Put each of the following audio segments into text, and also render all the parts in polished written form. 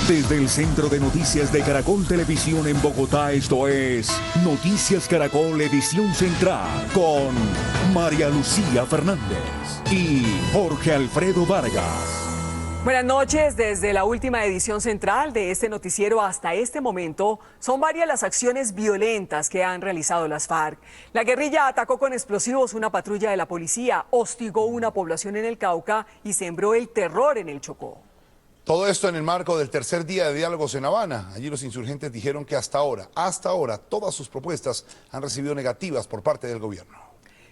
Desde el Centro de Noticias de Caracol Televisión en Bogotá, esto es Noticias Caracol Edición Central con María Lucía Fernández y Jorge Alfredo Vargas. Buenas noches. Desde la última edición central de este noticiero hasta este momento, son varias las acciones violentas que han realizado las FARC. La guerrilla atacó con explosivos una patrulla de la policía, hostigó una población en el Cauca y sembró el terror en el Chocó. Todo esto en el marco del tercer día de diálogos en Habana. Allí los insurgentes dijeron que hasta ahora, todas sus propuestas han recibido negativas por parte del gobierno.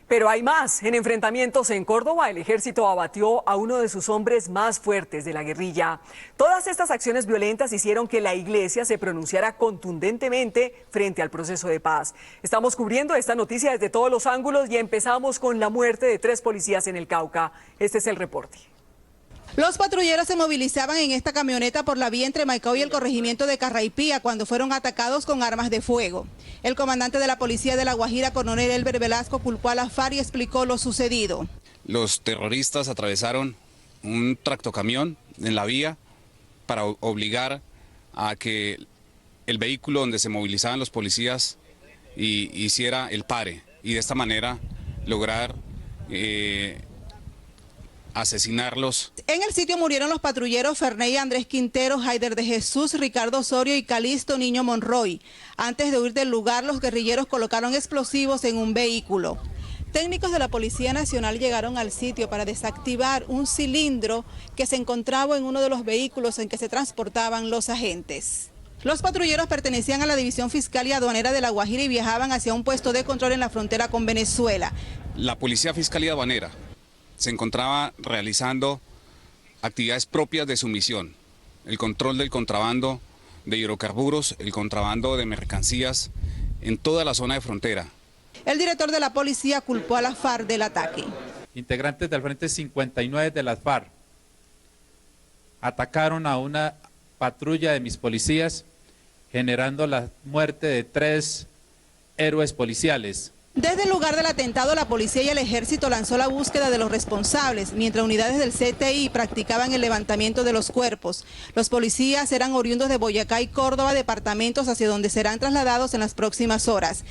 Pero hay más. En enfrentamientos en Córdoba, el ejército abatió a uno de sus hombres más fuertes de la guerrilla. Todas estas acciones violentas hicieron que la iglesia se pronunciara contundentemente frente al proceso de paz. Estamos cubriendo esta noticia desde todos los ángulos y empezamos con la muerte de 3 policías en el Cauca. Este es el reporte. Los patrulleros se movilizaban en esta camioneta por la vía entre Maicao y el corregimiento de Carraipía cuando fueron atacados con armas de fuego. El comandante de la policía de La Guajira, coronel Elber Velasco, culpó a la FARC y explicó lo sucedido. Los terroristas atravesaron un tractocamión en la vía para obligar a que el vehículo donde se movilizaban los policías hiciera el pare y de esta manera lograr asesinarlos. En el sitio murieron los patrulleros Ferney Andrés Quintero, Haider de Jesús, Ricardo Osorio y Calisto Niño Monroy. Antes de huir del lugar, los guerrilleros colocaron explosivos en un vehículo. Técnicos de la Policía Nacional llegaron al sitio para desactivar un cilindro que se encontraba en uno de los vehículos en que se transportaban los agentes. Los patrulleros pertenecían a la División Fiscal y Aduanera de La Guajira y viajaban hacia un puesto de control en la frontera con Venezuela. La Policía Fiscal y Aduanera se encontraba realizando actividades propias de su misión, el control del contrabando de hidrocarburos, el contrabando de mercancías en toda la zona de frontera. El director de la policía culpó a la FARC del ataque. Integrantes del Frente 59 de las FARC atacaron a una patrulla de mis policías, generando la muerte de 3 héroes policiales. Desde el lugar del atentado, la policía y el ejército lanzó la búsqueda de los responsables, mientras unidades del CTI practicaban el levantamiento de los cuerpos. Los policías eran oriundos de Boyacá y Córdoba, departamentos hacia donde serán trasladados en las próximas horas.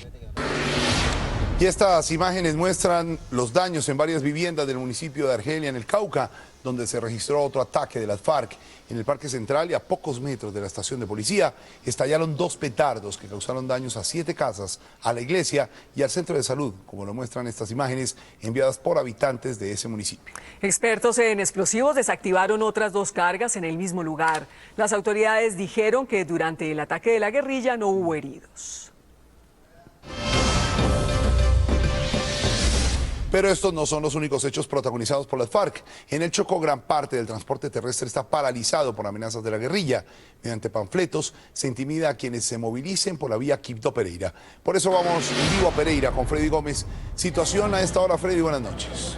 Y estas imágenes muestran los daños en varias viviendas del municipio de Argelia, en el Cauca, donde se registró otro ataque de las FARC. En el Parque Central y a pocos metros de la estación de policía estallaron 2 petardos que causaron daños a 7 casas, a la iglesia y al centro de salud, como lo muestran estas imágenes enviadas por habitantes de ese municipio. Expertos en explosivos desactivaron otras 2 cargas en el mismo lugar. Las autoridades dijeron que durante el ataque de la guerrilla no hubo heridos. Pero estos no son los únicos hechos protagonizados por las FARC. En el Chocó, gran parte del transporte terrestre está paralizado por amenazas de la guerrilla. Mediante panfletos se intimida a quienes se movilicen por la vía Quibdó-Pereira. Por eso vamos en vivo a Pereira con Freddy Gómez. Situación a esta hora, Freddy, buenas noches.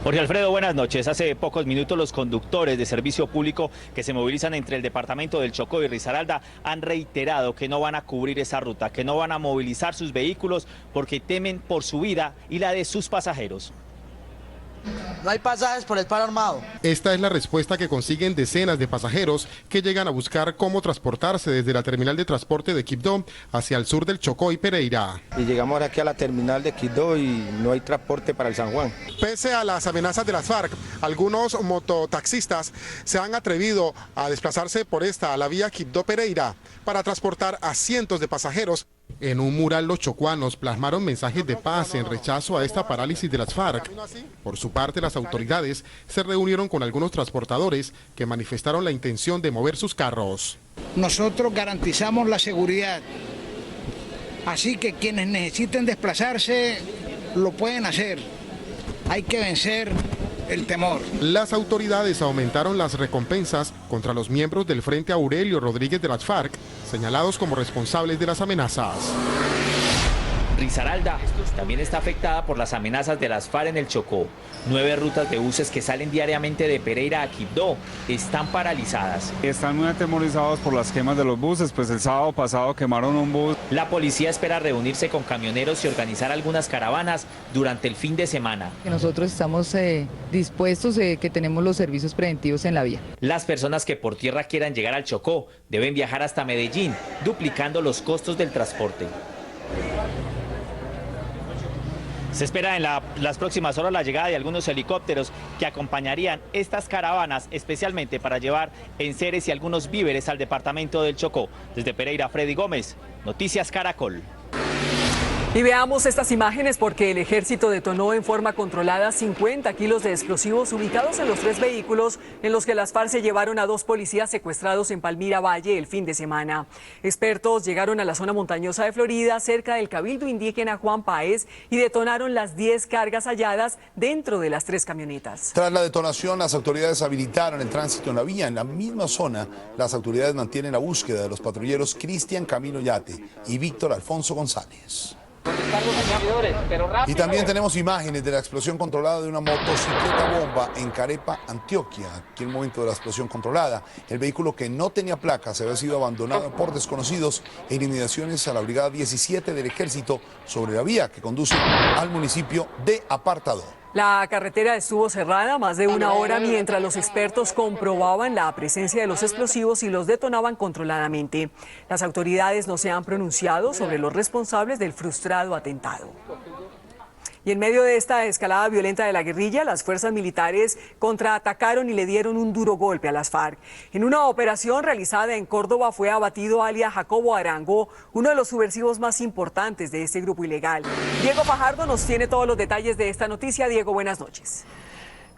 Jorge Alfredo, buenas noches. Hace pocos minutos los conductores de servicio público que se movilizan entre el departamento del Chocó y Risaralda han reiterado que no van a cubrir esa ruta, que no van a movilizar sus vehículos porque temen por su vida y la de sus pasajeros. No hay pasajes por el paro armado. Esta es la respuesta que consiguen decenas de pasajeros que llegan a buscar cómo transportarse desde la terminal de transporte de Quibdó hacia el sur del Chocó y Pereira. Y llegamos aquí a la terminal de Quibdó y no hay transporte para el San Juan. Pese a las amenazas de las FARC, algunos mototaxistas se han atrevido a desplazarse por la vía Quibdó-Pereira para transportar a cientos de pasajeros. En un mural los chocuanos plasmaron mensajes de paz en rechazo a esta parálisis de las FARC. Por su parte, las autoridades se reunieron con algunos transportadores que manifestaron la intención de mover sus carros. Nosotros garantizamos la seguridad, así que quienes necesiten desplazarse lo pueden hacer. Hay que vencer el temor. Las autoridades aumentaron las recompensas contra los miembros del Frente Aurelio Rodríguez de las FARC, señalados como responsables de las amenazas. Risaralda también está afectada por las amenazas de las FARC en el Chocó. 9 rutas de buses que salen diariamente de Pereira a Quibdó están paralizadas. Están muy atemorizados por las quemas de los buses, pues el sábado pasado quemaron un bus. La policía espera reunirse con camioneros y organizar algunas caravanas durante el fin de semana. Nosotros estamos dispuestos, que tenemos los servicios preventivos en la vía. Las personas que por tierra quieran llegar al Chocó deben viajar hasta Medellín, duplicando los costos del transporte. Se espera en las próximas horas la llegada de algunos helicópteros que acompañarían estas caravanas, especialmente para llevar enseres y algunos víveres al departamento del Chocó. Desde Pereira, Freddy Gómez, Noticias Caracol. Y veamos estas imágenes porque el ejército detonó en forma controlada 50 kilos de explosivos ubicados en los 3 vehículos en los que las FARC se llevaron a 2 policías secuestrados en Palmira Valle el fin de semana. Expertos llegaron a la zona montañosa de Florida, cerca del cabildo indígena Juan Páez, y detonaron las 10 cargas halladas dentro de las 3 camionetas. Tras la detonación, las autoridades habilitaron el tránsito en la vía. En la misma zona, las autoridades mantienen la búsqueda de los patrulleros Cristian Camilo Yate y Víctor Alfonso González. Y también tenemos imágenes de la explosión controlada de una motocicleta bomba en Carepa, Antioquia. Aquí el momento de la explosión controlada. El vehículo, que no tenía placas, había sido abandonado por desconocidos en inmediaciones a la Brigada 17 del Ejército sobre la vía que conduce al municipio de Apartadó. La carretera estuvo cerrada más de 1 hora mientras los expertos comprobaban la presencia de los explosivos y los detonaban controladamente. Las autoridades no se han pronunciado sobre los responsables del frustrado atentado. Y en medio de esta escalada violenta de la guerrilla, las fuerzas militares contraatacaron y le dieron un duro golpe a las FARC. En una operación realizada en Córdoba fue abatido alias Jacobo Arango, uno de los subversivos más importantes de este grupo ilegal. Diego Fajardo nos tiene todos los detalles de esta noticia. Diego, buenas noches.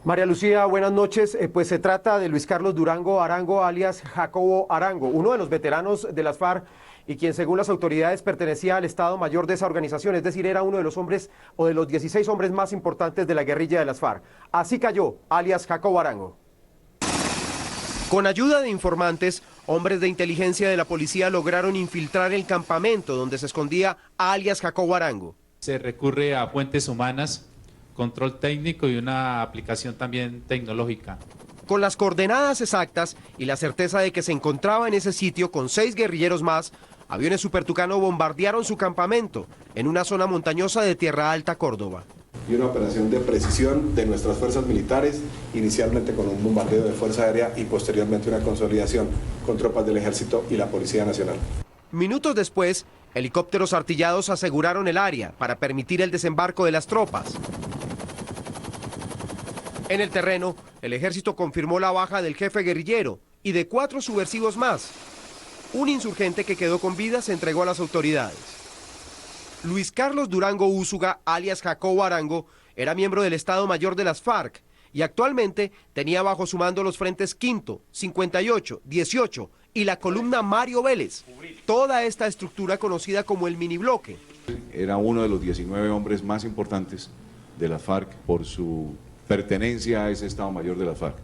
María Lucía, buenas noches. Pues se trata de Luis Carlos Durango Arango, alias Jacobo Arango, uno de los veteranos de las FARC y quien, según las autoridades, pertenecía al Estado Mayor de esa organización, es decir, era uno de los hombres o de los 16 hombres más importantes de la guerrilla de las FARC. Así cayó, alias Jacobo Arango. Con ayuda de informantes, hombres de inteligencia de la policía lograron infiltrar el campamento donde se escondía alias Jacobo Arango. Se recurre a fuentes humanas, control técnico y una aplicación también tecnológica. Con las coordenadas exactas y la certeza de que se encontraba en ese sitio con 6 guerrilleros más, aviones Super Tucano bombardearon su campamento en una zona montañosa de Tierra Alta, Córdoba. Y una operación de precisión de nuestras fuerzas militares, inicialmente con un bombardeo de Fuerza Aérea y posteriormente una consolidación con tropas del Ejército y la Policía Nacional. Minutos después, helicópteros artillados aseguraron el área para permitir el desembarco de las tropas. En el terreno, el ejército confirmó la baja del jefe guerrillero y de 4 subversivos más. Un insurgente que quedó con vida se entregó a las autoridades. Luis Carlos Durango Úsuga, alias Jacobo Arango, era miembro del Estado Mayor de las FARC y actualmente tenía bajo su mando los frentes 5º, 58, 18 y la columna Mario Vélez. Toda esta estructura conocida como el minibloque. Era uno de los 19 hombres más importantes de las FARC por su pertenencia a ese Estado Mayor de las FARC.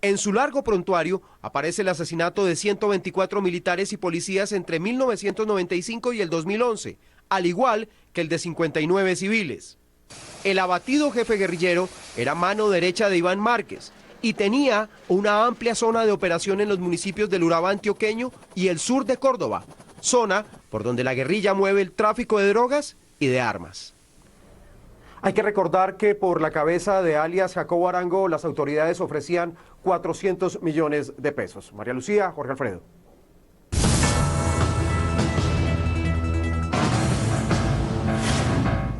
En su largo prontuario aparece el asesinato de 124 militares y policías entre 1995 y el 2011, al igual que el de 59 civiles. El abatido jefe guerrillero era mano derecha de Iván Márquez y tenía una amplia zona de operación en los municipios del Urabá antioqueño y el sur de Córdoba, zona por donde la guerrilla mueve el tráfico de drogas y de armas. Hay que recordar que por la cabeza de alias Jacobo Arango las autoridades ofrecían 400 millones de pesos. María Lucía, Jorge Alfredo.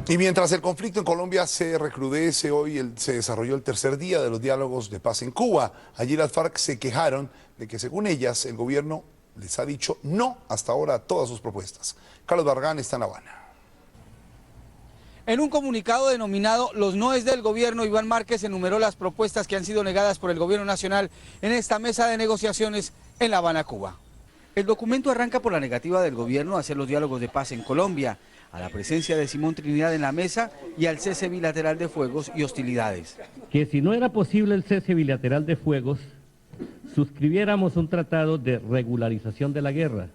Y mientras el conflicto en Colombia se recrudece, hoy se desarrolló el tercer día de los diálogos de paz en Cuba. Allí las FARC se quejaron de que, según ellas, el gobierno les ha dicho no hasta ahora a todas sus propuestas. Carlos Barragán está en La Habana. En un comunicado denominado Los noes del gobierno, Iván Márquez enumeró las propuestas que han sido negadas por el gobierno nacional en esta mesa de negociaciones en La Habana, Cuba. El documento arranca por la negativa del gobierno a hacer los diálogos de paz en Colombia, a la presencia de Simón Trinidad en la mesa y al cese bilateral de fuegos y hostilidades. Que si no era posible el cese bilateral de fuegos, suscribiéramos un tratado de regularización de la guerra.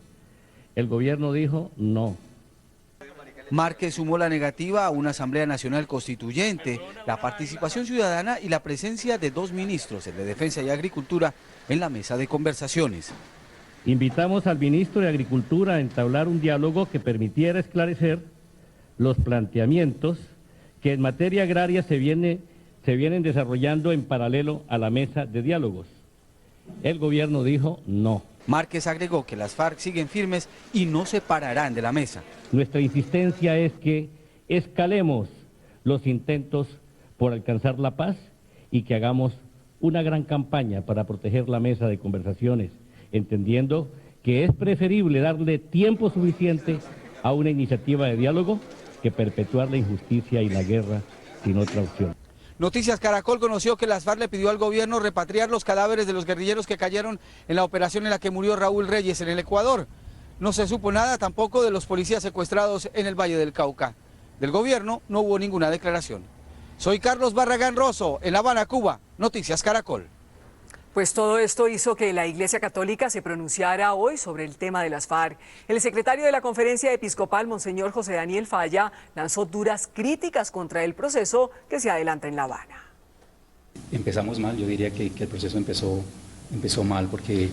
El gobierno dijo no. Márquez sumó la negativa a una Asamblea Nacional Constituyente, la participación ciudadana y la presencia de 2 ministros, el de Defensa y Agricultura, en la mesa de conversaciones. Invitamos al ministro de Agricultura a entablar un diálogo que permitiera esclarecer los planteamientos que en materia agraria se vienen desarrollando en paralelo a la mesa de diálogos. El gobierno dijo no. Márquez agregó que las FARC siguen firmes y no se pararán de la mesa. Nuestra insistencia es que escalemos los intentos por alcanzar la paz y que hagamos una gran campaña para proteger la mesa de conversaciones, entendiendo que es preferible darle tiempo suficiente a una iniciativa de diálogo que perpetuar la injusticia y la guerra sin otra opción. Noticias Caracol conoció que las FARC le pidió al gobierno repatriar los cadáveres de los guerrilleros que cayeron en la operación en la que murió Raúl Reyes en el Ecuador. No se supo nada tampoco de los policías secuestrados en el Valle del Cauca. Del gobierno no hubo ninguna declaración. Soy Carlos Barragán Rosso, en La Habana, Cuba. Noticias Caracol. Pues todo esto hizo que la Iglesia Católica se pronunciara hoy sobre el tema de las FARC. El secretario de la Conferencia Episcopal, Monseñor José Daniel Falla, lanzó duras críticas contra el proceso que se adelanta en La Habana. Empezamos mal, yo diría que el proceso empezó mal porque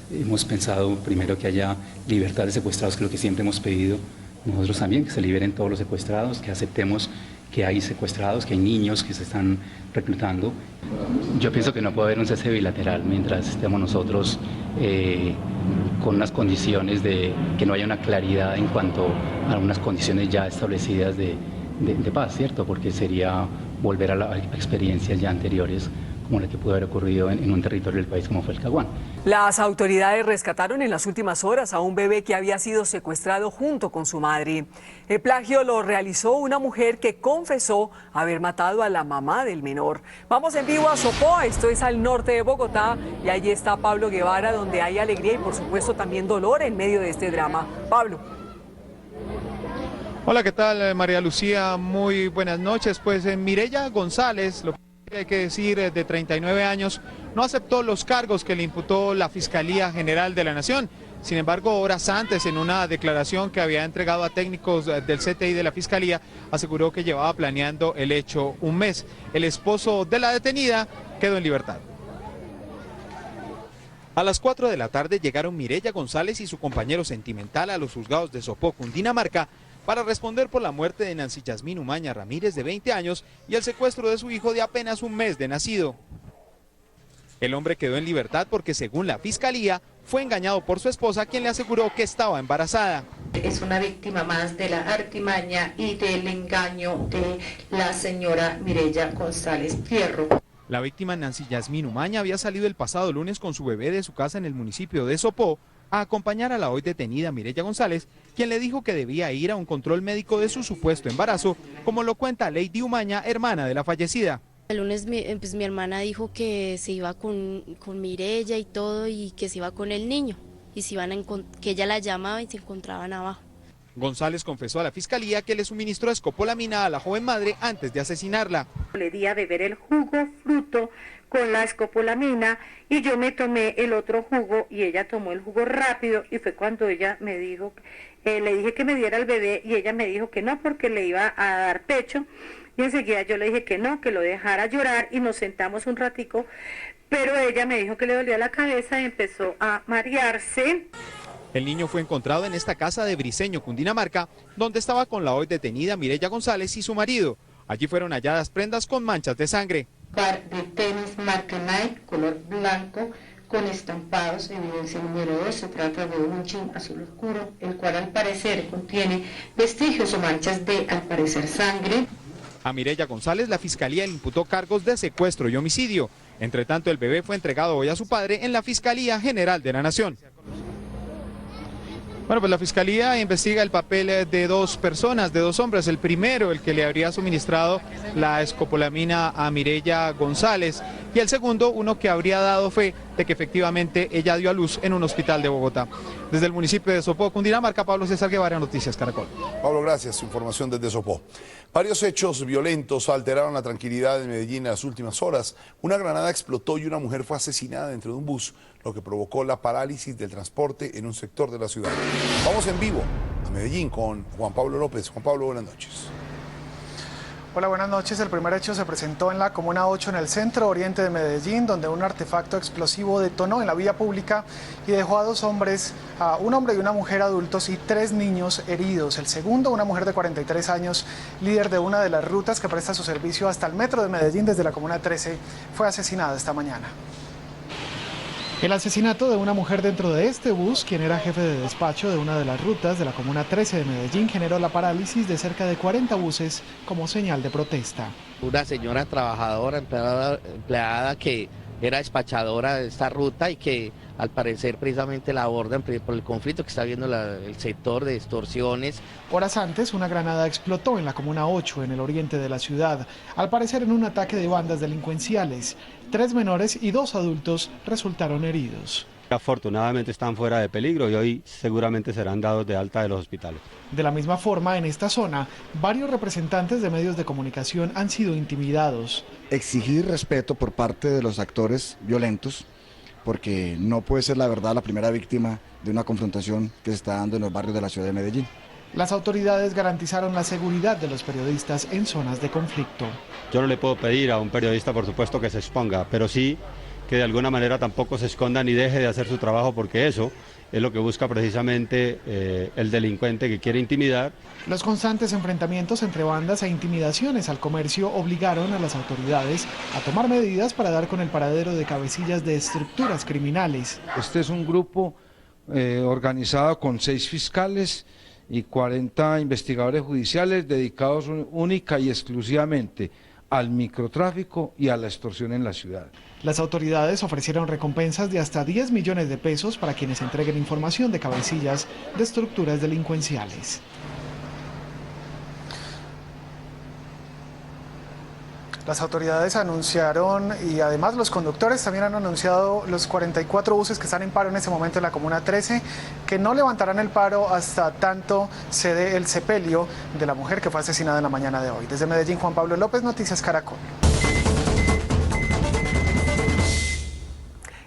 hemos pensado primero que haya libertad de secuestrados, que es lo que siempre hemos pedido. Nosotros también, que se liberen todos los secuestrados, que aceptemos que hay secuestrados, que hay niños que se están reclutando. Yo pienso que no puede haber un cese bilateral mientras estemos nosotros con unas condiciones de que no haya una claridad en cuanto a unas condiciones ya establecidas de paz, ¿cierto? Porque sería volver a experiencias ya anteriores como la que pudo haber ocurrido en un territorio del país como fue el Caguán. Las autoridades rescataron en las últimas horas a un bebé que había sido secuestrado junto con su madre. El plagio lo realizó una mujer que confesó haber matado a la mamá del menor. Vamos en vivo a Sopó, esto es al norte de Bogotá, y allí está Pablo Guevara, donde hay alegría y por supuesto también dolor en medio de este drama. Pablo. Hola, ¿qué tal, María Lucía? Muy buenas noches. Pues Mireya González, lo que hay que decir, de 39 años, no aceptó los cargos que le imputó la Fiscalía General de la Nación. Sin embargo, horas antes, en una declaración que había entregado a técnicos del CTI de la Fiscalía, aseguró que llevaba planeando el hecho un mes. El esposo de la detenida quedó en libertad. A las 4 de la tarde llegaron Mireya González y su compañero sentimental a los juzgados de Sopó, Cundinamarca, para responder por la muerte de Nancy Yasmín Umaña Ramírez, de 20 años, y el secuestro de su hijo de apenas un mes de nacido. El hombre quedó en libertad porque, según la Fiscalía, fue engañado por su esposa, quien le aseguró que estaba embarazada. Es una víctima más de la artimaña y del engaño de la señora Mireya González Fierro. La víctima, Nancy Yasmín Umaña, había salido el pasado lunes con su bebé de su casa en el municipio de Sopó a acompañar a la hoy detenida Mireya González, quien le dijo que debía ir a un control médico de su supuesto embarazo, como lo cuenta Lady Umaña, hermana de la fallecida. El lunes mi hermana dijo que se iba con Mireya y todo, y que se iba con el niño, y que ella la llamaba y se encontraban abajo. González confesó a la Fiscalía que le suministró escopolamina a la joven madre antes de asesinarla. Le di a beber el jugo fruto con la escopolamina y yo me tomé el otro jugo y ella tomó el jugo rápido, y fue cuando ella me dijo, le dije que me diera el bebé y ella me dijo que no porque le iba a dar pecho, y enseguida yo le dije que no, que lo dejara llorar, y nos sentamos un ratico, pero ella me dijo que le dolía la cabeza y empezó a marearse. El niño fue encontrado en esta casa de Briceño, Cundinamarca, donde estaba con la hoy detenida Mireya González y su marido. Allí fueron halladas prendas con manchas de sangre. Par de tenis marca Nike, color blanco, con estampados, evidencia número 2, se trata de un jean azul oscuro, el cual al parecer contiene vestigios o manchas de, al parecer, sangre. A Mireya González la Fiscalía le imputó cargos de secuestro y homicidio. Entre tanto, el bebé fue entregado hoy a su padre en la Fiscalía General de la Nación. Bueno, pues la Fiscalía investiga el papel de 2 personas, de 2 hombres. El primero, el que le habría suministrado la escopolamina a Mireya González, y el segundo, uno que habría dado fe de que efectivamente ella dio a luz en un hospital de Bogotá. Desde el municipio de Sopó, Cundinamarca, Pablo César Guevara, Noticias Caracol. Pablo, gracias. Información desde Sopó. Varios hechos violentos alteraron la tranquilidad de Medellín en las últimas horas. Una granada explotó y una mujer fue asesinada dentro de un bus, lo que provocó la parálisis del transporte en un sector de la ciudad. Vamos en vivo a Medellín con Juan Pablo López. Juan Pablo, buenas noches. Hola, buenas noches. El primer hecho se presentó en la Comuna 8 en el centro oriente de Medellín, donde un artefacto explosivo detonó en la vía pública y dejó a dos hombres, a un hombre y una mujer adultos y 3 niños heridos. El segundo, una mujer de 43 años, líder de una de las rutas que presta su servicio hasta el metro de Medellín desde la Comuna 13, fue asesinada esta mañana. El asesinato de una mujer dentro de este bus, quien era jefe de despacho de una de las rutas de la Comuna 13 de Medellín, generó la parálisis de cerca de 40 buses como señal de protesta. Una señora trabajadora, empleada que era despachadora de esta ruta y que al parecer precisamente la abordan por el conflicto que está viendo el sector de extorsiones. Horas antes, una granada explotó en la Comuna 8, en el oriente de la ciudad, al parecer en un ataque de bandas delincuenciales. 3 menores y 2 adultos resultaron heridos. Afortunadamente están fuera de peligro y hoy seguramente serán dados de alta de los hospitales. De la misma forma, en esta zona, varios representantes de medios de comunicación han sido intimidados. Exigir respeto por parte de los actores violentos, porque no puede ser la verdad la primera víctima de una confrontación que se está dando en los barrios de la ciudad de Medellín. Las autoridades garantizaron la seguridad de los periodistas en zonas de conflicto. Yo no le puedo pedir a un periodista, por supuesto, que se exponga, pero sí que de alguna manera tampoco se esconda ni deje de hacer su trabajo, porque eso es lo que busca precisamente el delincuente que quiere intimidar. Los constantes enfrentamientos entre bandas e intimidaciones al comercio obligaron a las autoridades a tomar medidas para dar con el paradero de cabecillas de estructuras criminales. Este es un grupo organizado con 6 fiscales y 40 investigadores judiciales dedicados única y exclusivamente al microtráfico y a la extorsión en la ciudad. Las autoridades ofrecieron recompensas de hasta 10 millones de pesos para quienes entreguen información de cabecillas de estructuras delincuenciales. Las autoridades anunciaron, y además los conductores también han anunciado, los 44 buses que están en paro en este momento en la Comuna 13, que no levantarán el paro hasta tanto se dé el sepelio de la mujer que fue asesinada en la mañana de hoy. Desde Medellín, Juan Pablo López, Noticias Caracol.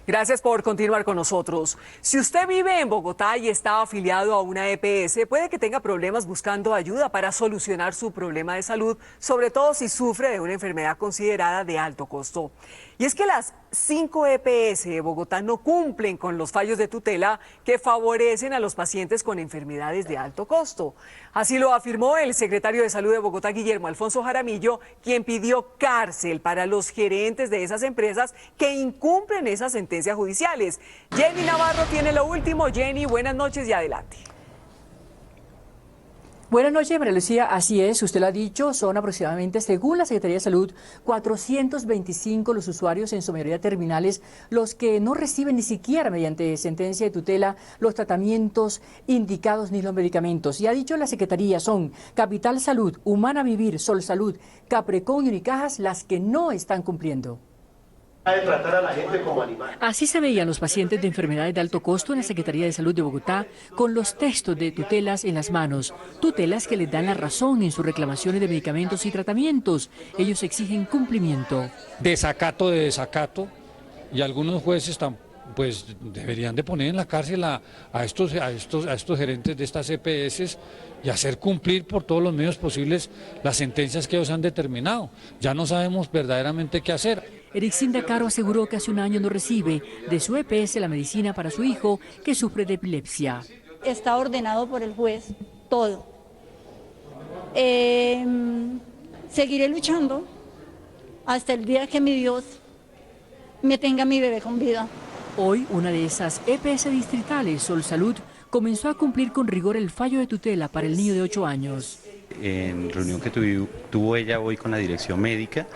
Gracias por continuar con nosotros. Si usted vive en Bogotá y está afiliado a una EPS, puede que tenga problemas buscando ayuda para solucionar su problema de salud, sobre todo si sufre de una enfermedad considerada de alto costo. Y es que las 5 EPS de Bogotá no cumplen con los fallos de tutela que favorecen a los pacientes con enfermedades de alto costo. Así lo afirmó el secretario de Salud de Bogotá, Guillermo Alfonso Jaramillo, quien pidió cárcel para los gerentes de esas empresas que incumplen esas sentencias judiciales. Jenny Navarro tiene lo último. Jenny, buenas noches y adelante. Buenas noches, María Lucía. Así es, usted lo ha dicho, son aproximadamente, según la Secretaría de Salud, 425 los usuarios, en su mayoría terminales, los que no reciben ni siquiera mediante sentencia de tutela los tratamientos indicados ni los medicamentos. Y ha dicho la Secretaría, son Capital Salud, Humana Vivir, Sol Salud, Caprecon y Unicajas las que no están cumpliendo. De tratar a la gente como animal. Así se veían los pacientes de enfermedades de alto costo en la Secretaría de Salud de Bogotá con los textos de tutelas en las manos, tutelas que les dan la razón en sus reclamaciones de medicamentos y tratamientos. Ellos exigen cumplimiento. Desacato de desacato, y algunos jueces pues deberían de poner en la cárcel a estos gerentes de estas EPS y hacer cumplir por todos los medios posibles las sentencias que ellos han determinado. Ya no sabemos verdaderamente qué hacer. Erixinda Caro aseguró que hace un año no recibe de su EPS la medicina para su hijo que sufre de epilepsia. Está ordenado por el juez todo. Seguiré luchando hasta el día que mi Dios me tenga a mi bebé con vida. Hoy, una de esas EPS distritales, Sol Salud, comenzó a cumplir con rigor el fallo de tutela para el niño de 8 años. En reunión que tuvo ella hoy con la dirección médica,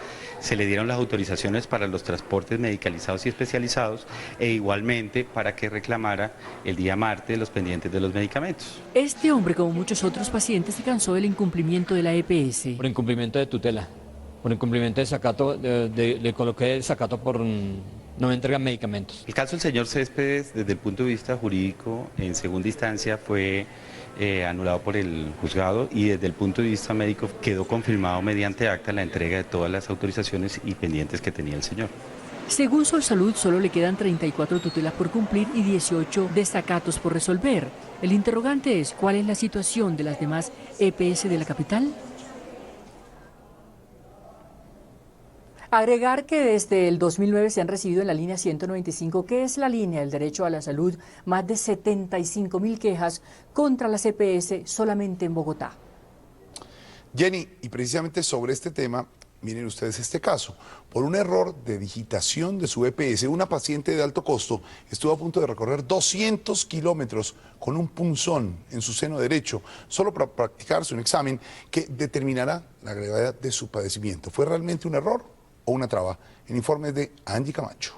se le dieron las autorizaciones para los transportes medicalizados y especializados e igualmente para que reclamara el día martes los pendientes de los medicamentos. Este hombre, como muchos otros pacientes, se cansó del incumplimiento de la EPS. Por incumplimiento de tutela, por incumplimiento de desacato, le coloqué desacato por no me entregan medicamentos. El caso del señor Céspedes, desde el punto de vista jurídico, en segunda instancia fue anulado por el juzgado y desde el punto de vista médico quedó confirmado mediante acta la entrega de todas las autorizaciones y pendientes que tenía el señor. Según Solsalud, solo le quedan 34 tutelas por cumplir y 18 desacatos por resolver. El interrogante es, ¿cuál es la situación de las demás EPS de la capital? Agregar que desde el 2009 se han recibido en la línea 195, que es la línea del derecho a la salud, más de 75.000 quejas contra las EPS solamente en Bogotá. Jenny, y precisamente sobre este tema, miren ustedes este caso. Por un error de digitación de su EPS, una paciente de alto costo estuvo a punto de recorrer 200 kilómetros con un punzón en su seno derecho, solo para practicarse un examen que determinará la gravedad de su padecimiento. ¿Fue realmente un error o una traba? En informes de Angie Camacho.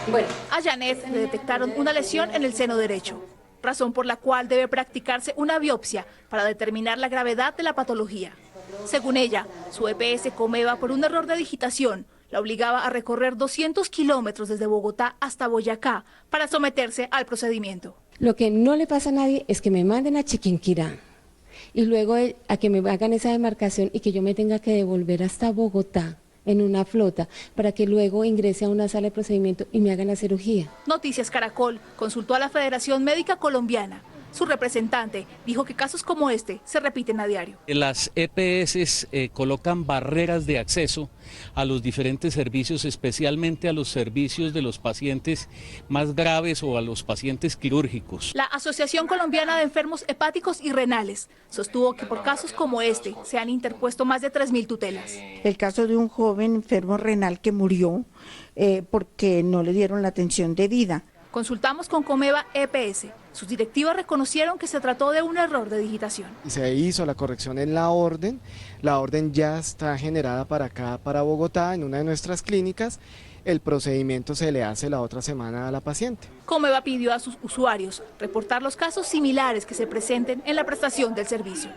Bueno, a Janet le detectaron una lesión en el seno derecho, razón por la cual debe practicarse una biopsia para determinar la gravedad de la patología. Según ella, su EPS Comeva, por un error de digitación, la obligaba a recorrer 200 kilómetros desde Bogotá hasta Boyacá para someterse al procedimiento. Lo que no le pasa a nadie es que me manden a Chiquinquirá y luego a que me hagan esa demarcación y que yo me tenga que devolver hasta Bogotá en una flota para que luego ingrese a una sala de procedimiento y me hagan la cirugía. Noticias Caracol consultó a la Federación Médica Colombiana. Su representante dijo que casos como este se repiten a diario. Las EPS colocan barreras de acceso a los diferentes servicios, especialmente a los servicios de los pacientes más graves o a los pacientes quirúrgicos. La Asociación Colombiana de Enfermos Hepáticos y Renales sostuvo que por casos como este se han interpuesto más de 3.000 tutelas. El caso de un joven enfermo renal que murió porque no le dieron la atención debida. Consultamos con Comeva EPS. Sus directivas reconocieron que se trató de un error de digitación. Se hizo la corrección en la orden ya está generada para acá, para Bogotá, en una de nuestras clínicas. El procedimiento se le hace la otra semana a la paciente. Comeva pidió a sus usuarios reportar los casos similares que se presenten en la prestación del servicio.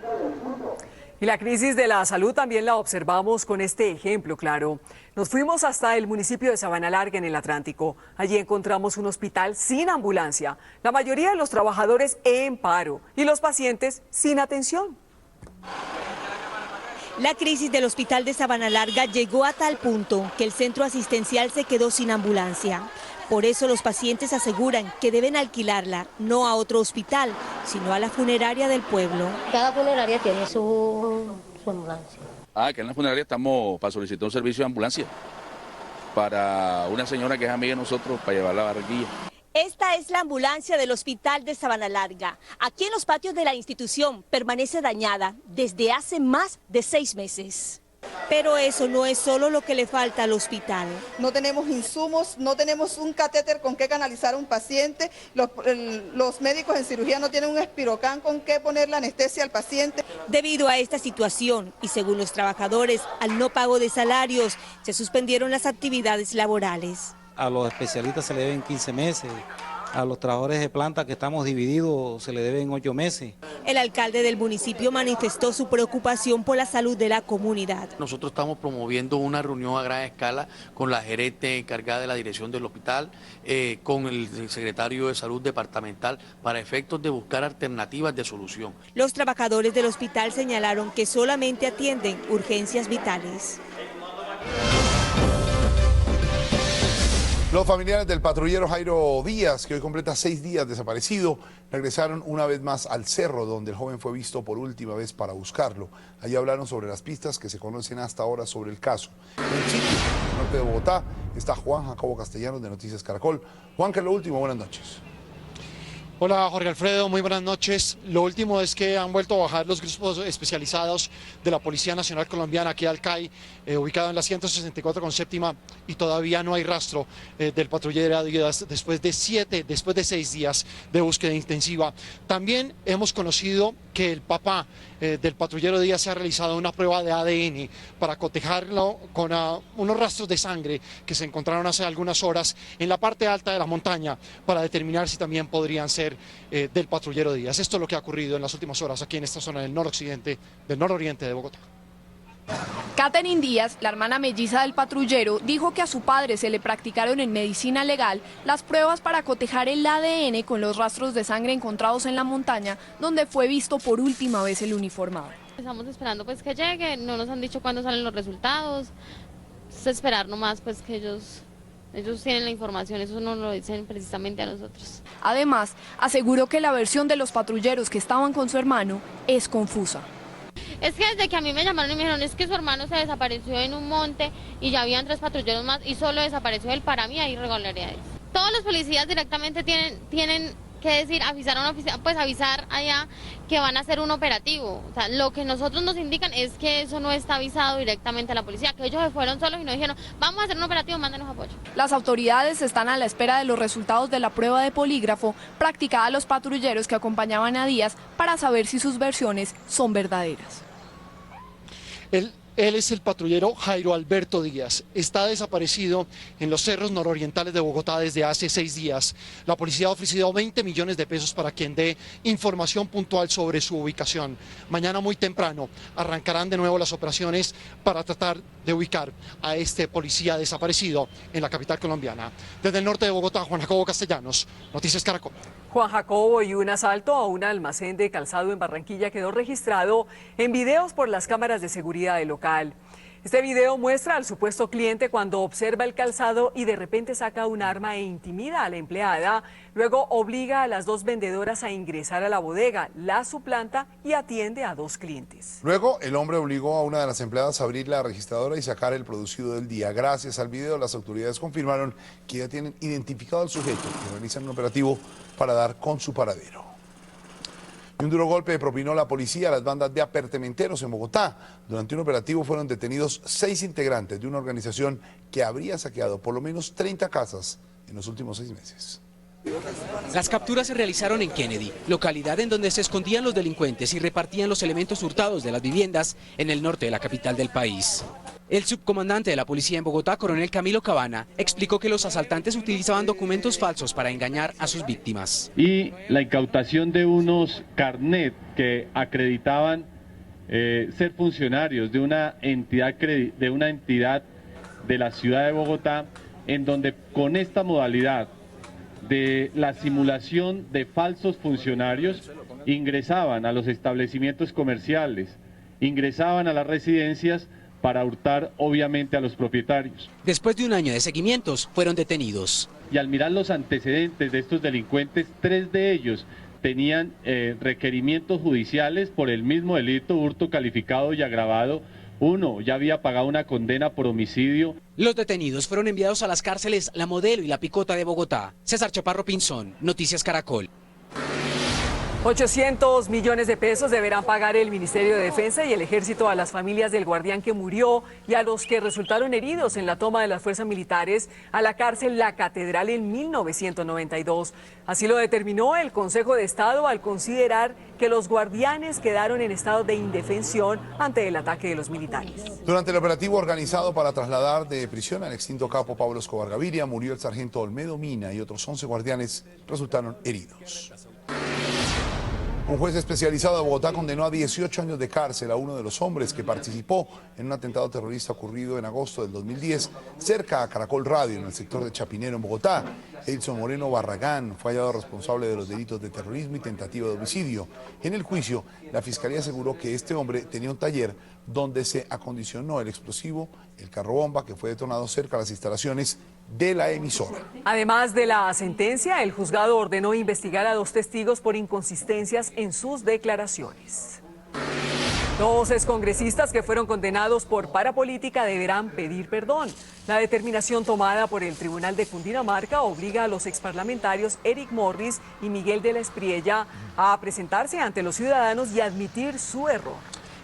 Y la crisis de la salud también la observamos con este ejemplo, claro. Nos fuimos hasta el municipio de Sabana Larga, en el Atlántico. Allí encontramos un hospital sin ambulancia, la mayoría de los trabajadores en paro y los pacientes sin atención. La crisis del hospital de Sabana Larga llegó a tal punto que el centro asistencial se quedó sin ambulancia. Por eso los pacientes aseguran que deben alquilarla, no a otro hospital, sino a la funeraria del pueblo. Cada funeraria tiene su ambulancia. Que en la funeraria estamos para solicitar un servicio de ambulancia para una señora que es amiga de nosotros para llevarla a Barranquilla. Esta es la ambulancia del hospital de Sabana Larga. Aquí en los patios de la institución permanece dañada desde hace más de 6 meses. Pero eso no es solo lo que le falta al hospital. No tenemos insumos, no tenemos un catéter con qué canalizar a un paciente, los médicos en cirugía no tienen un espirocán con qué poner la anestesia al paciente. Debido a esta situación y según los trabajadores, al no pago de salarios, se suspendieron las actividades laborales. A los especialistas se le deben 15 meses. A los trabajadores de planta que estamos divididos se le deben 8 meses. El alcalde del municipio manifestó su preocupación por la salud de la comunidad. Nosotros estamos promoviendo una reunión a gran escala con la gerente encargada de la dirección del hospital, con el secretario de salud departamental, para efectos de buscar alternativas de solución. Los trabajadores del hospital señalaron que solamente atienden urgencias vitales. Los familiares del patrullero Jairo Díaz, que hoy completa 6 días desaparecido, regresaron una vez más al cerro donde el joven fue visto por última vez para buscarlo. Allí hablaron sobre las pistas que se conocen hasta ahora sobre el caso. En el sitio, en el norte de Bogotá, está Juan Jacobo Castellanos de Noticias Caracol. Juan, ¿qué es lo último? Buenas noches. Hola Jorge Alfredo, muy buenas noches. Lo último es que han vuelto a bajar los grupos especializados de la Policía Nacional Colombiana aquí al CAI, ubicado en la 164 con séptima, y todavía no hay rastro del patrullero Díaz después de 6 días de búsqueda intensiva. También hemos conocido que el papá del patrullero Díaz se ha realizado una prueba de ADN para cotejarlo con unos rastros de sangre que se encontraron hace algunas horas en la parte alta de la montaña para determinar si también podrían ser del patrullero Díaz. Esto es lo que ha ocurrido en las últimas horas aquí en esta zona del nororiente de Bogotá. Catherine Díaz, la hermana melliza del patrullero, dijo que a su padre se le practicaron en medicina legal las pruebas para cotejar el ADN con los rastros de sangre encontrados en la montaña donde fue visto por última vez el uniformado. Estamos esperando pues que llegue, no nos han dicho cuándo salen los resultados. esperar nomás pues que ellos tienen la información, eso no lo dicen precisamente a nosotros. Además, aseguró que la versión de los patrulleros que estaban con su hermano es confusa. Es que desde que a mí me llamaron y me dijeron es que su hermano se desapareció en un monte y ya habían 3 patrulleros más y solo desapareció él, para mí hay irregularidades. Todos los policías directamente tienen que decir, avisar allá que van a hacer un operativo. O sea, lo que nosotros nos indican es que eso no está avisado directamente a la policía, que ellos se fueron solos y nos dijeron, vamos a hacer un operativo, mándenos apoyo. Las autoridades están a la espera de los resultados de la prueba de polígrafo practicada a los patrulleros que acompañaban a Díaz para saber si sus versiones son verdaderas. Él es el patrullero Jairo Alberto Díaz. Está desaparecido en los cerros nororientales de Bogotá desde hace 6 días. La policía ha ofrecido 20 millones de pesos para quien dé información puntual sobre su ubicación. Mañana muy temprano arrancarán de nuevo las operaciones para tratar de ubicar a este policía desaparecido en la capital colombiana. Desde el norte de Bogotá, Juan Jacobo Castellanos, Noticias Caracol. Juan Jacobo, y un asalto a un almacén de calzado en Barranquilla quedó registrado en videos por las cámaras de seguridad del local. Este video muestra al supuesto cliente cuando observa el calzado y de repente saca un arma e intimida a la empleada. Luego obliga a las 2 vendedoras a ingresar a la bodega, la suplanta y atiende a 2 clientes. Luego, el hombre obligó a una de las empleadas a abrir la registradora y sacar el producido del día. Gracias al video, las autoridades confirmaron que ya tienen identificado al sujeto y realizan un operativo para dar con su paradero. Y un duro golpe propinó la policía a las bandas de apartamenteros en Bogotá. Durante un operativo fueron detenidos 6 integrantes de una organización que habría saqueado por lo menos 30 casas en los últimos 6 meses. Las capturas se realizaron en Kennedy, localidad en donde se escondían los delincuentes y repartían los elementos hurtados de las viviendas en el norte de la capital del país. El subcomandante de la policía en Bogotá, coronel Camilo Cabana, explicó que los asaltantes utilizaban documentos falsos para engañar a sus víctimas. Y la incautación de unos carnet que acreditaban ser funcionarios de una entidad de la ciudad de Bogotá, en donde con esta modalidad de la simulación de falsos funcionarios ingresaban a los establecimientos comerciales, ingresaban a las residencias para hurtar obviamente a los propietarios. Después de un año de seguimientos, fueron detenidos. Y al mirar los antecedentes de estos delincuentes, 3 de ellos tenían requerimientos judiciales por el mismo delito, hurto calificado y agravado. Uno ya había pagado una condena por homicidio. Los detenidos fueron enviados a las cárceles La Modelo y La Picota de Bogotá. César Chaparro Pinzón, Noticias Caracol. 800 millones de pesos deberán pagar el Ministerio de Defensa y el Ejército a las familias del guardián que murió y a los que resultaron heridos en la toma de las fuerzas militares a la cárcel La Catedral en 1992. Así lo determinó el Consejo de Estado al considerar que los guardianes quedaron en estado de indefensión ante el ataque de los militares. Durante el operativo organizado para trasladar de prisión al extinto capo Pablo Escobar Gaviria, murió el sargento Olmedo Mina y otros 11 guardianes resultaron heridos. Un juez especializado de Bogotá condenó a 18 años de cárcel a uno de los hombres que participó en un atentado terrorista ocurrido en agosto del 2010 cerca a Caracol Radio, en el sector de Chapinero, en Bogotá. Edson Moreno Barragán fue hallado responsable de los delitos de terrorismo y tentativa de homicidio. En el juicio, la Fiscalía aseguró que este hombre tenía un taller donde se acondicionó el explosivo, el carro bomba que fue detonado cerca de las instalaciones de la emisora. Además de la sentencia, el juzgado ordenó investigar a 2 testigos por inconsistencias en sus declaraciones. 2 excongresistas que fueron condenados por parapolítica deberán pedir perdón. La determinación tomada por el Tribunal de Cundinamarca obliga a los exparlamentarios Eric Morris y Miguel de la Espriella a presentarse ante los ciudadanos y admitir su error.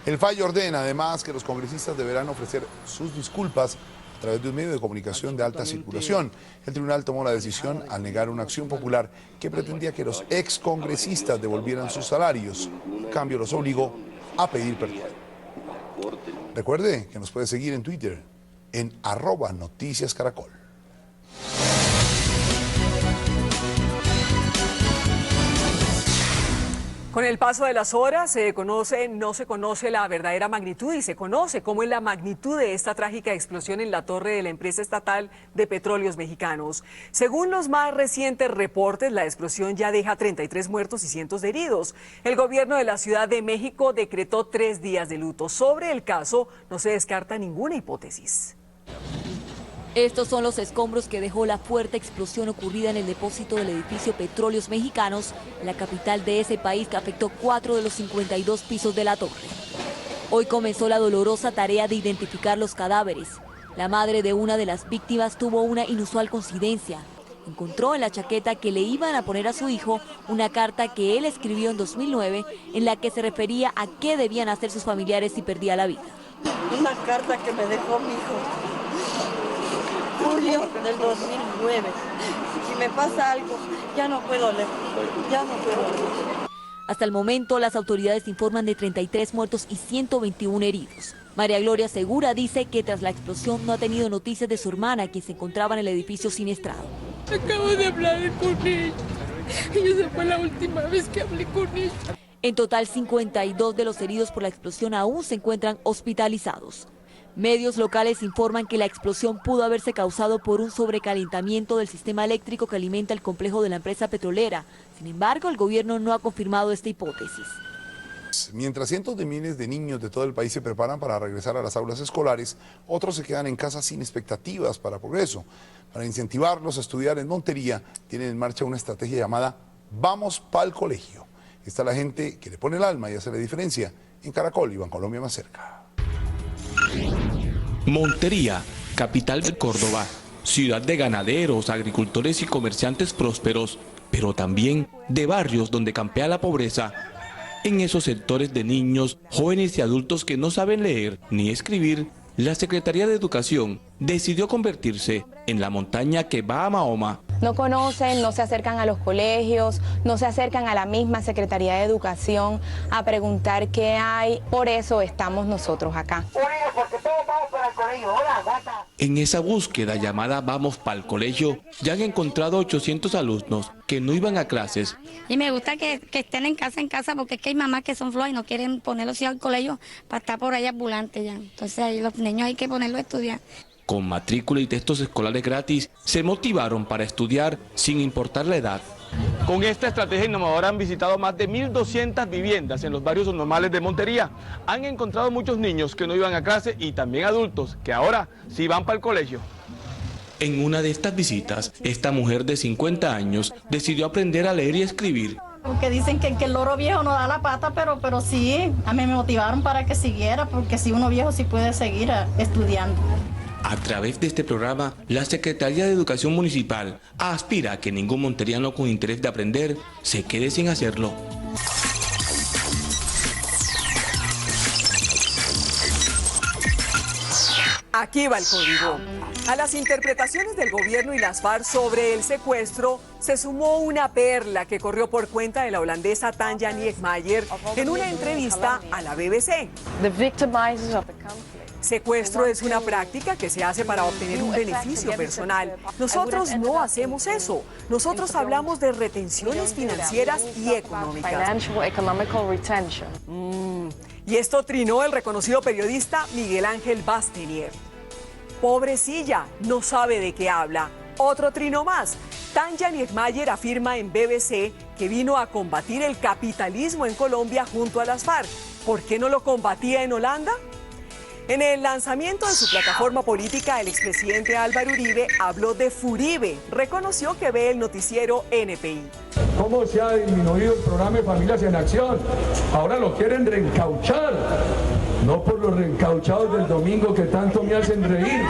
El fallo ordena además que los congresistas deberán ofrecer sus disculpas a través de un medio de comunicación de alta circulación. El tribunal tomó la decisión al negar una acción popular que pretendía que los excongresistas devolvieran sus salarios. En cambio, los obligó a pedir perdón. Recuerde que nos puede seguir en Twitter en @noticiascaracol. Con el paso de las horas no se conoce la verdadera magnitud y se conoce cómo es la magnitud de esta trágica explosión en la torre de la empresa estatal de Petróleos Mexicanos. Según los más recientes reportes, la explosión ya deja 33 muertos y cientos de heridos. El gobierno de la Ciudad de México decretó 3 días de luto. Sobre el caso no se descarta ninguna hipótesis. Estos son los escombros que dejó la fuerte explosión ocurrida en el depósito del edificio Petróleos Mexicanos, la capital de ese país, que afectó 4 de los 52 pisos de la torre. Hoy comenzó la dolorosa tarea de identificar los cadáveres. La madre de una de las víctimas tuvo una inusual coincidencia. Encontró en la chaqueta que le iban a poner a su hijo una carta que él escribió en 2009 en la que se refería a qué debían hacer sus familiares si perdía la vida. Una carta que me dejó mi hijo. Julio del 2009. Si me pasa algo, ya no puedo leer, ya no puedo leer. Hasta el momento, las autoridades informan de 33 muertos y 121 heridos. María Gloria Segura dice que tras la explosión no ha tenido noticias de su hermana, quien se encontraba en el edificio siniestrado. Acabo de hablar con ella y esa fue la última vez que hablé con ella. En total, 52 de los heridos por la explosión aún se encuentran hospitalizados. Medios locales informan que la explosión pudo haberse causado por un sobrecalentamiento del sistema eléctrico que alimenta el complejo de la empresa petrolera. Sin embargo, el gobierno no ha confirmado esta hipótesis. Mientras cientos de miles de niños de todo el país se preparan para regresar a las aulas escolares, otros se quedan en casa sin expectativas para progreso. Para incentivarlos a estudiar en Montería, tienen en marcha una estrategia llamada Vamos pa'l Colegio. Está la gente que le pone el alma y hace la diferencia. En Caracol y Bancolombia más cerca. Montería, capital de Córdoba, ciudad de ganaderos, agricultores y comerciantes prósperos, pero también de barrios donde campea la pobreza. En esos sectores de niños, jóvenes y adultos que no saben leer ni escribir, la Secretaría de Educación decidió convertirse en la montaña que va a Mahoma. No conocen, no se acercan a los colegios, no se acercan a la misma Secretaría de Educación a preguntar qué hay. Por eso estamos nosotros acá. En esa búsqueda llamada Vamos pa'l Colegio, ya han encontrado 800 alumnos que no iban a clases. Y me gusta que estén en casa, porque es que hay mamás que son flojas y no quieren ponerlos al colegio para estar por ahí ambulantes ya. Entonces ahí los niños hay que ponerlos a estudiar. Con matrícula y textos escolares gratis, se motivaron para estudiar sin importar la edad. Con esta estrategia innovadora han visitado más de 1.200 viviendas en los barrios normales de Montería. Han encontrado muchos niños que no iban a clase y también adultos que ahora sí van para el colegio. En una de estas visitas, esta mujer de 50 años decidió aprender a leer y escribir. Porque dicen que el loro viejo no da la pata, pero sí, a mí me motivaron para que siguiera, porque si uno viejo sí puede seguir estudiando. A través de este programa, la Secretaría de Educación Municipal aspira a que ningún monteriano con interés de aprender se quede sin hacerlo. Aquí va el código. A las interpretaciones del gobierno y las FARC sobre el secuestro se sumó una perla que corrió por cuenta de la holandesa Tanja Niekmajer en una entrevista a la BBC. Secuestro es una práctica que se hace para obtener un beneficio personal. Nosotros no hacemos eso. Nosotros hablamos de retenciones financieras y económicas. Y esto trinó el reconocido periodista Miguel Ángel Bastenier. Pobrecilla, no sabe de qué habla. Otro trino más. Tanja Niekmajer afirma en BBC que vino a combatir el capitalismo en Colombia junto a las FARC. ¿Por qué no lo combatía en Holanda? En el lanzamiento de su plataforma política, el expresidente Álvaro Uribe habló de Furibe. Reconoció que ve el noticiero NPI. ¿Cómo se ha disminuido el programa de Familias en Acción? Ahora lo quieren reencauchar. No por los reencauchados del domingo que tanto me hacen reír.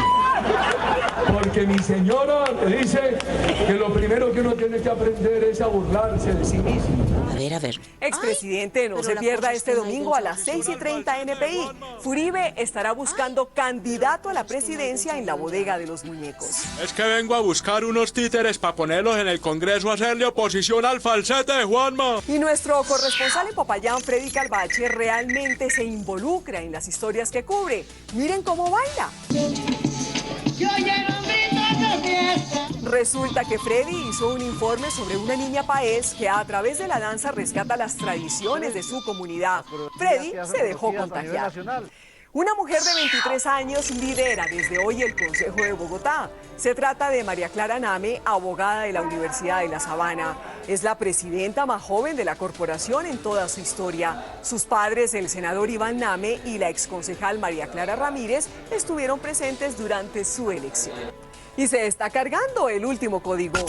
Porque mi señora le dice que lo primero que uno tiene que aprender es a burlarse de sí mismo. A ver. Expresidente, no se pierda este domingo a las 6:30 NPI. Furibe estará buscando candidato a la presidencia en la bodega de los muñecos. Es que vengo a buscar unos títeres para ponerlos en el Congreso a hacerle oposición al falsete de Juanma. Y nuestro corresponsal en Popayán, Freddy Calvache, realmente se involucra en las historias que cubre. Miren cómo baila. Resulta que Freddy hizo un informe sobre una niña paez que a través de la danza rescata las tradiciones de su comunidad. Freddy se dejó contagiar. Una mujer de 23 años lidera desde hoy el Consejo de Bogotá. Se trata de María Clara Name, abogada de la Universidad de La Sabana. Es la presidenta más joven de la corporación en toda su historia. Sus padres, el senador Iván Name y la exconcejal María Clara Ramírez, estuvieron presentes durante su elección. Y se está cargando el último código.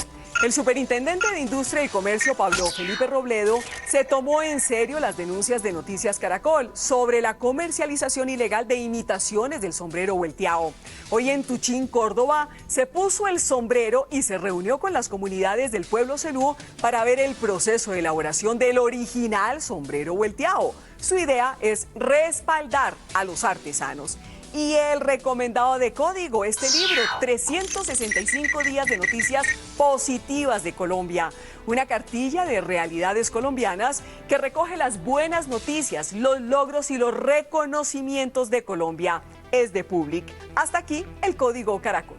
El superintendente de Industria y Comercio, Pablo Felipe Robledo, se tomó en serio las denuncias de Noticias Caracol sobre la comercialización ilegal de imitaciones del sombrero vuelteado. Hoy en Tuchín, Córdoba, se puso el sombrero y se reunió con las comunidades del pueblo Selú para ver el proceso de elaboración del original sombrero vuelteado. Su idea es respaldar a los artesanos. Y el recomendado de código, este libro, 365 días de noticias positivas de Colombia. Una cartilla de realidades colombianas que recoge las buenas noticias, los logros y los reconocimientos de Colombia. Es de Public. Hasta aquí el Código Caracol.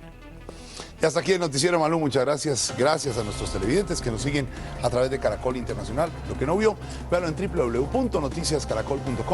Y hasta aquí el noticiero, Malú. Muchas gracias. Gracias a nuestros televidentes que nos siguen a través de Caracol Internacional. Lo que no vio, véalo en www.noticiascaracol.com.